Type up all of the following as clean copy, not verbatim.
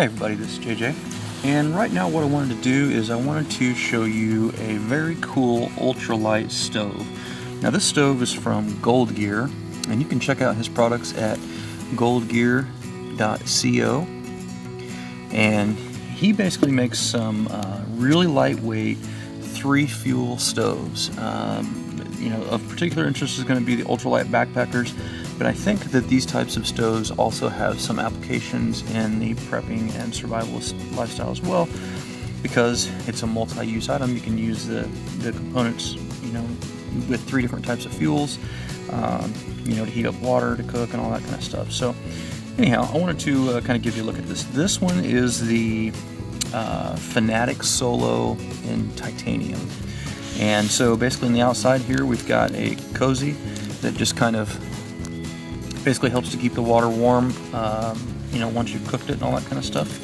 Hi everybody, this is JJ, and right now what I wanted to do is I wanted to show you a very cool ultralight stove. Now this stove is from Gold Gear, and you can check out his products at goldgear.co, and he basically makes some really lightweight 3-fuel stoves. Of particular interest is going to be the ultralight backpackers, but I think that these types of stoves also have some applications in the prepping and survivalist lifestyle as well, because it's a multi-use item. You can use the components, with 3 different types of fuels, to heat up water, to cook, and all that kind of stuff. So anyhow, I wanted to kind of give you a look at this. This one is the Fanatic Solo in titanium. And so basically on the outside here we've got a cozy that just kind of basically helps to keep the water warm, once you've cooked it and all that kind of stuff.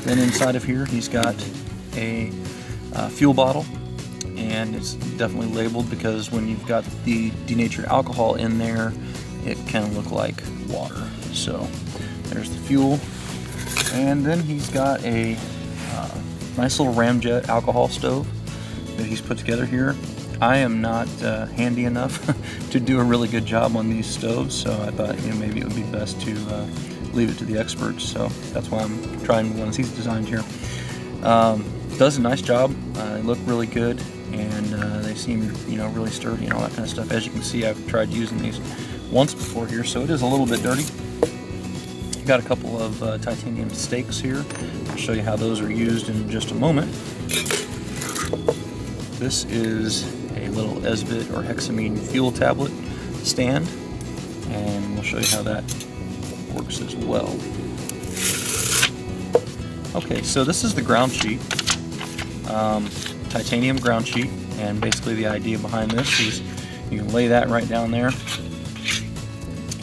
Then inside of here he's got a fuel bottle, and it's definitely labeled because when you've got the denatured alcohol in there, it can look like water. So there's the fuel, and then he's got a nice little ramjet alcohol stove that he's put together here. I am not handy enough to do a really good job on these stoves, so I thought maybe it would be best to leave it to the experts. So that's why I'm trying the ones he's designed here. Does a nice job. They look really good, and they seem really sturdy and all that kind of stuff. As you can see, I've tried using these once before here, so it is a little bit dirty. Got a couple of titanium stakes here. I'll show you how those are used in just a moment. This is a little Esbit or hexamine fuel tablet stand, and we'll show you how that works as well. Okay, so this is the ground sheet, titanium ground sheet, and basically the idea behind this is you can lay that right down there,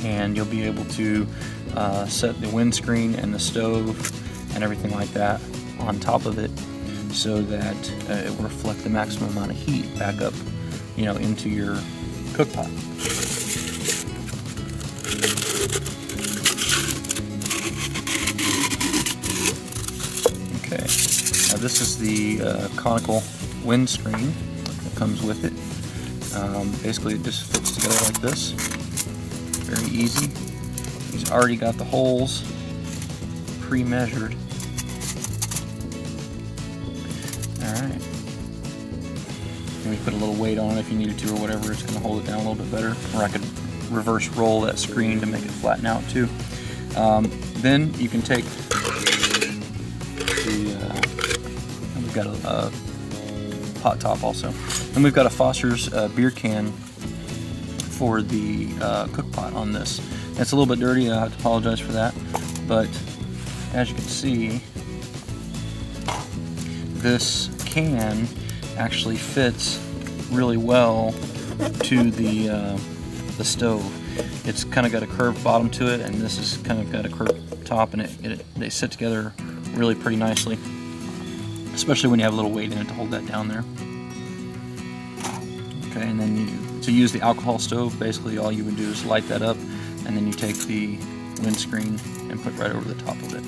and you'll be able to set the windscreen and the stove and everything like that on top of it, so that it will reflect the maximum amount of heat back up, into your cook pot. Okay, now this is the conical windscreen that comes with it. Basically, it just fits together like this. Very easy. He's already got the holes pre-measured. Alright. Maybe put a little weight on it if you needed to or whatever. It's going to hold it down a little bit better. Or I could reverse roll that screen to make it flatten out too. Then you can take the... we've got a hot top also. And we've got a Foster's beer can for the cook pot on this. It's a little bit dirty. I have to apologize for that. But as you can see, this can actually fits really well to the stove. It's kind of got a curved bottom to it, and this is kind of got a curved top, and they sit together really pretty nicely, especially when you have a little weight in it to hold that down there. Okay, and then to use the alcohol stove, basically all you would do is light that up, and then you take the windscreen and put right over the top of it.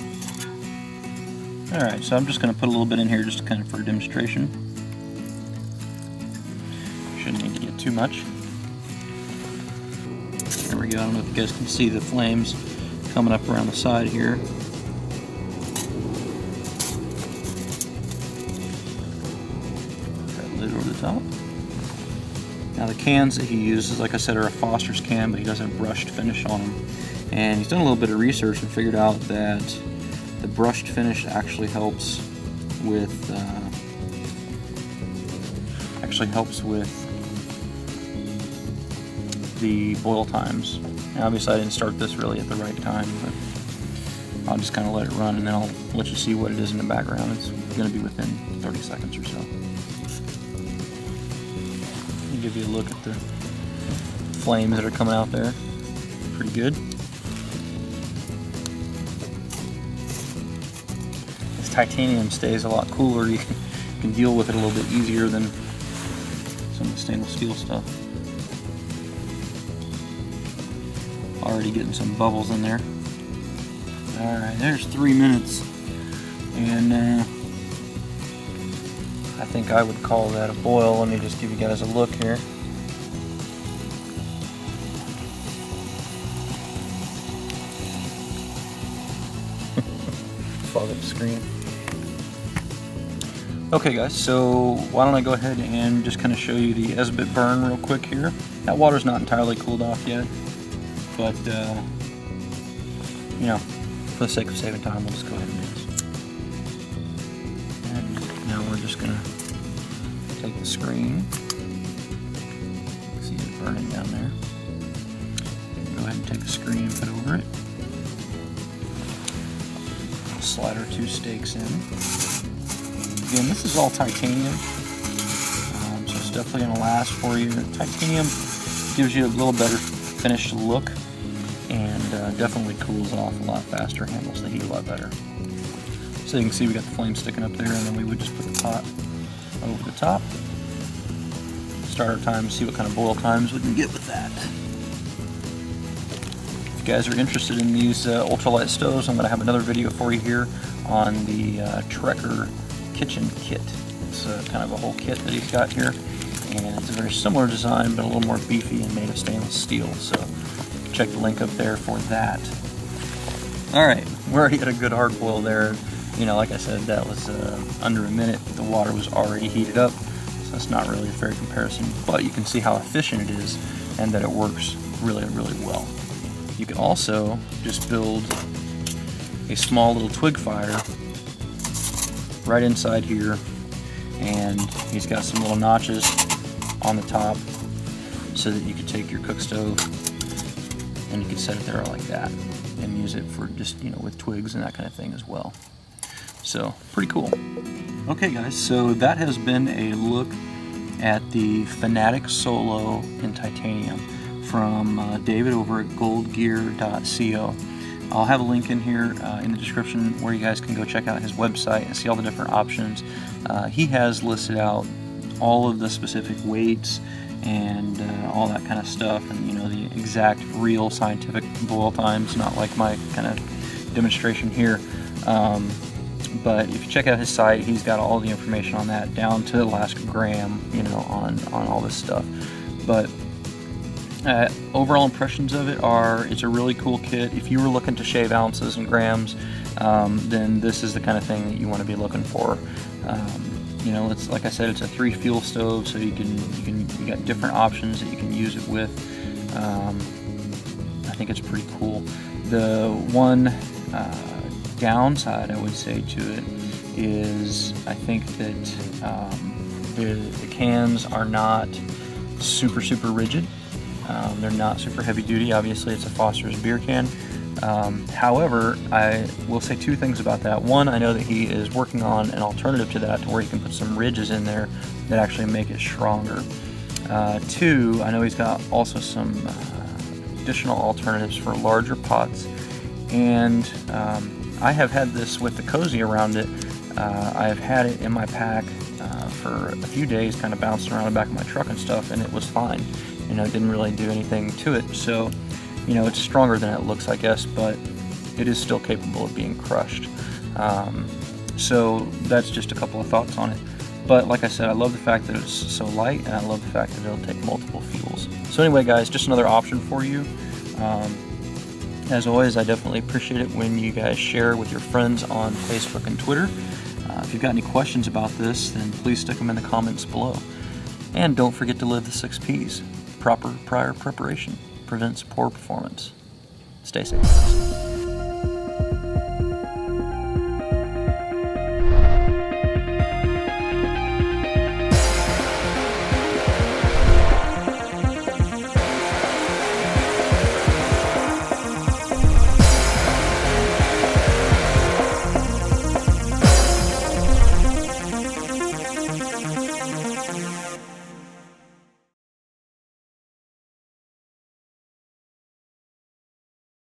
Alright, so I'm just going to put a little bit in here just kind of for a demonstration. Shouldn't need to get too much. There we go. I don't know if you guys can see the flames coming up around the side here. Put that lid over the top. Now the cans that he uses, like I said, are a Foster's can, but he does have brushed finish on them. And he's done a little bit of research and figured out that the brushed finish actually helps with the boil times. Now, obviously I didn't start this really at the right time, but I'll just kind of let it run, and then I'll let you see what it is in the background. It's going to be within 30 seconds or so. I'll give you a look at the flames that are coming out there. Pretty good. This titanium stays a lot cooler. You can deal with it a little bit easier than some of the stainless steel stuff. Already getting some bubbles in there. Alright, there's 3 minutes And I think I would call that a boil. Let me just give you guys a look here. Fog up the screen. Okay guys, so why don't I go ahead and just kind of show you the Esbit burn real quick here. That water's not entirely cooled off yet, but you know, for the sake of saving time, we'll just go ahead and do this. And now we're just gonna take the screen. See it burning down there. Go ahead and take the screen and put over it. We'll slide our 2 steaks in. Again, this is all titanium, so it's definitely going to last for you. Titanium gives you a little better finished look and definitely cools off a lot faster, handles the heat a lot better. So you can see we got the flame sticking up there, and then we would just put the pot over the top. Start our time, see what kind of boil times we can get with that. If you guys are interested in these ultralight stoves, I'm going to have another video for you here on the Trekker kitchen kit. It's kind of a whole kit that he's got here, and it's a very similar design but a little more beefy and made of stainless steel, so check the link up there for that. Alright, we already had a good hard boil there. You know, like I said, that was under a minute. The water was already heated up, so it's not really a fair comparison, but you can see how efficient it is and that it works really, really well. You can also just build a small little twig fire right inside here, and he's got some little notches on the top so that you could take your cook stove and you could set it there like that and use it for just, you know, with twigs and that kind of thing as well. So pretty cool. Okay guys, so that has been a look at the Fanatic Solo in titanium from David over at goldgear.co. I'll have a link in here in the description where you guys can go check out his website and see all the different options. He has listed out all of the specific weights and all that kind of stuff, and you know, the exact real scientific boil times, not like my kind of demonstration here. But if you check out his site, he's got all the information on that down to the last gram, you know, on all this stuff. But overall impressions of it are, it's a really cool kit. If you were looking to shave ounces and grams, then this is the kind of thing that you want to be looking for. You know, it's like I said, it's a 3 fuel stove, so you got different options that you can use it with. I think it's pretty cool. The one downside I would say to it is I think that the cans are not super rigid. They're not super heavy duty. Obviously it's a Foster's beer can. However, I will say 2 things about that. One, I know that he is working on an alternative to that, to where you can put some ridges in there that actually make it stronger. 2, I know he's got also some additional alternatives for larger pots, and I have had this with the cozy around it. I have had it in my pack for a few days, kind of bouncing around the back of my truck and stuff, and it was fine. You know, it didn't really do anything to it. So, you know, it's stronger than it looks, I guess, but it is still capable of being crushed. So that's just a couple of thoughts on it. But like I said, I love the fact that it's so light, and I love the fact that it'll take multiple fuels. So anyway, guys, just another option for you. As always, I definitely appreciate it when you guys share with your friends on Facebook and Twitter. If you've got any questions about this, then please stick them in the comments below. And don't forget to live the 6 Ps. Proper prior preparation prevents poor performance. Stay safe, guys.